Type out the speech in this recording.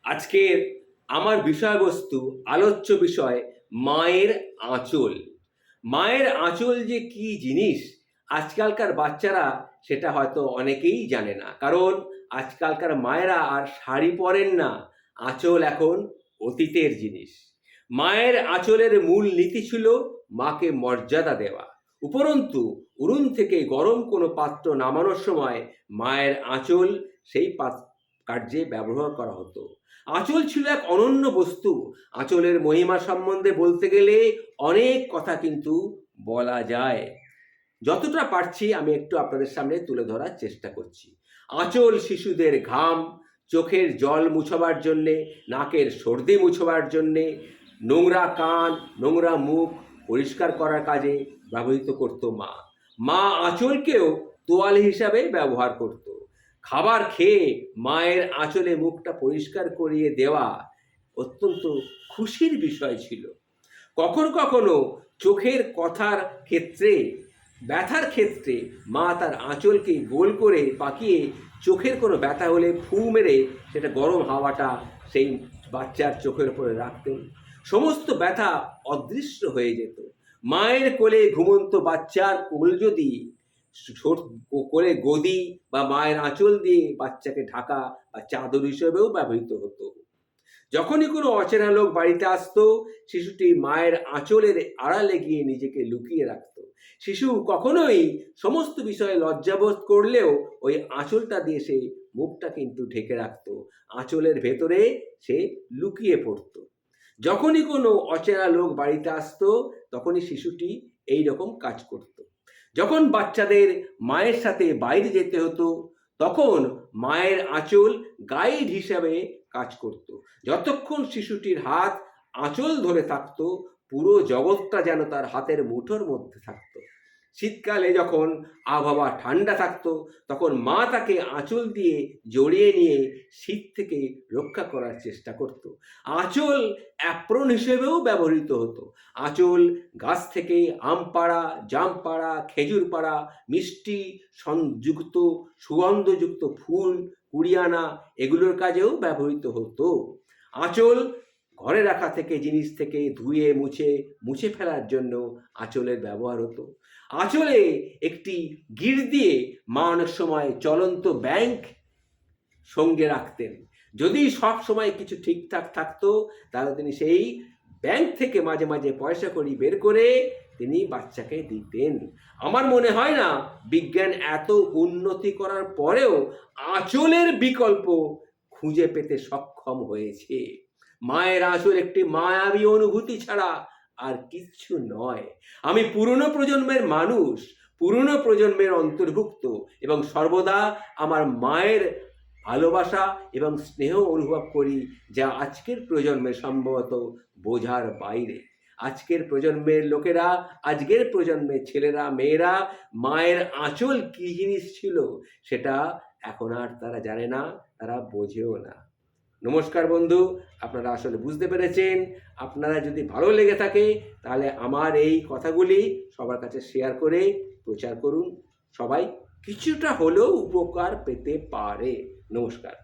আজকের আমার বিষয়বস্তু আলোচ্য বিষয় মায়ের আঁচল। মায়ের আঁচল যে কি জিনিস আজকালকার বাচ্চারা সেটা হয়তো অনেকেই জানে না, কারণ আজকালকার মায়েরা আর শাড়ি পরেন না, আঁচল এখন অতীতের জিনিস। মায়ের আঁচলের মূল নীতি ছিল মাকে মর্যাদা দেওয়া। উপরন্তু উনুন থেকে গরম কোনো পাত্র নামানোর সময় মায়ের আঁচল সেই কার্যে ব্যবহার করা হতো। আঁচল ছিল এক অনন্য বস্তু। আঁচলের মহিমা সম্বন্ধে বলতে গেলে অনেক কথা কিন্তু বলা যায়। যতটা পারছি আমি একটু আপনাদের সামনে তুলে ধরার চেষ্টা করছি। আঁচল শিশুদের ঘাম, চোখের জল মুছবার জন্যে, নাকের সর্দি মুছবার জন্যে, নোংরা কান, নোংরা মুখ পরিষ্কার করার কাজে ব্যবহৃত করত মা। মা আঁচলকেও তোয়ালে হিসাবে ব্যবহার করত। খাবার খেয়ে মায়ের আঁচলে মুখটা পরিষ্কার করিয়ে দেওয়া অত্যন্ত খুশির বিষয় ছিল। কখনো কখনো চোখের কথার ক্ষেত্রে, ব্যথার ক্ষেত্রে মা তার আঁচলকে গোল করে পাকিয়ে চোখের কোনো ব্যথা হলে ফু মেরে সেটা গরম হাওয়াটা সেই বাচ্চার চোখের উপরে রাখতেন। সমস্ত ব্যথা অদৃশ্য হয়ে যেত। মায়ের কোলে ঘুমন্ত বাচ্চার কোল যদি কোলে গদি বা মায়ের আঁচল দিয়ে বাচ্চাকে ঢাকা বা চাদর হিসেবেও ব্যবহৃত হতো। যখনই কোনো অচেনা লোক বাড়িতে আসতো, শিশুটি মায়ের আঁচলের আড়ালে গিয়ে নিজেকে লুকিয়ে রাখত। শিশু কখনোই সমস্ত বিষয়ে লজ্জাবোধ করলেও ওই আঁচলটা দিয়ে সে মুখটা কিন্তু ঢেকে রাখত। আঁচলের ভেতরে সে লুকিয়ে পড়ত। যখনই কোনো অচেনা লোক বাড়িতে আসতো, তখনই শিশুটি এই রকম কাজ করত। যখন বাচ্চাদের মায়ের সাথে বাইরে যেতে হতো, তখন মায়ের আঁচল গাইড হিসাবে কাজ করত। যতক্ষণ শিশুটির হাত আঁচল ধরে থাকতো, পুরো জগৎটা যেন তার হাতের মুঠোর মধ্যে থাকতো। শীতকালে যখন আবহাওয়া ঠান্ডা থাকতো, তখন মা তাকে আঁচল দিয়ে জড়িয়ে নিয়ে শীত থেকে রক্ষা করার চেষ্টা করত। আঁচল অ্যাপ্রন হিসেবেও ব্যবহৃত হতো। আঁচল গাছ থেকে আম পাড়া, জাম পাড়া, খেজুর পাড়া, মিষ্টি সংযুক্ত সুগন্ধযুক্ত ফুল কুড়িয়ে আনা, এগুলোর কাজেও ব্যবহৃত হতো। আঁচল ঘরে রাখা থেকে জিনিস থেকে ধুয়ে মুছে ফেলার জন্য আঁচলের ব্যবহার হতো। আঁচলে একটি গিঁট দিয়ে মা অনেক সময় চলন্ত ব্যাংক সঙ্গে রাখতেন। যদি সব সময় কিছু ঠিকঠাক থাকতো, তাহলে তিনি সেই ব্যাংক থেকে মাঝে মাঝে পয়সা কড়ি বের করে তিনি বাচ্চাকে দিতেন। আমার মনে হয় না বিজ্ঞান এত উন্নতি করার পরেও আঁচলের বিকল্প খুঁজে পেতে সক্ষম হয়েছে। মায়ের আঁচল একটি মায়াবী অনুভূতি ছাড়া আর কিচ্ছু নয়। আমি পুরনো প্রজন্মের মানুষ, পুরনো প্রজন্মের অন্তর্ভুক্ত, এবং সর্বদা আমার মায়ের ভালোবাসা এবং স্নেহ অনুভব করি, যা আজকের প্রজন্মে সম্ভবত বোঝার বাইরে। আজকের প্রজন্মের লোকেরা, আজকের প্রজন্মের ছেলেরা মেয়েরা মায়ের আঁচল কী জিনিস ছিল সেটা এখন আর তারা জানে না, তারা বোঝেও না। নমস্কার বন্ধু, আপনারা আসলে বুঝতে পেরেছেন। আপনারা যদি ভালো লেগে থাকে তাহলে আমার এই কথাগুলি সবার কাছে শেয়ার করে প্রচার করুন। সবাই কিছুটা হলেও উপকার পেতে পারে। নমস্কার।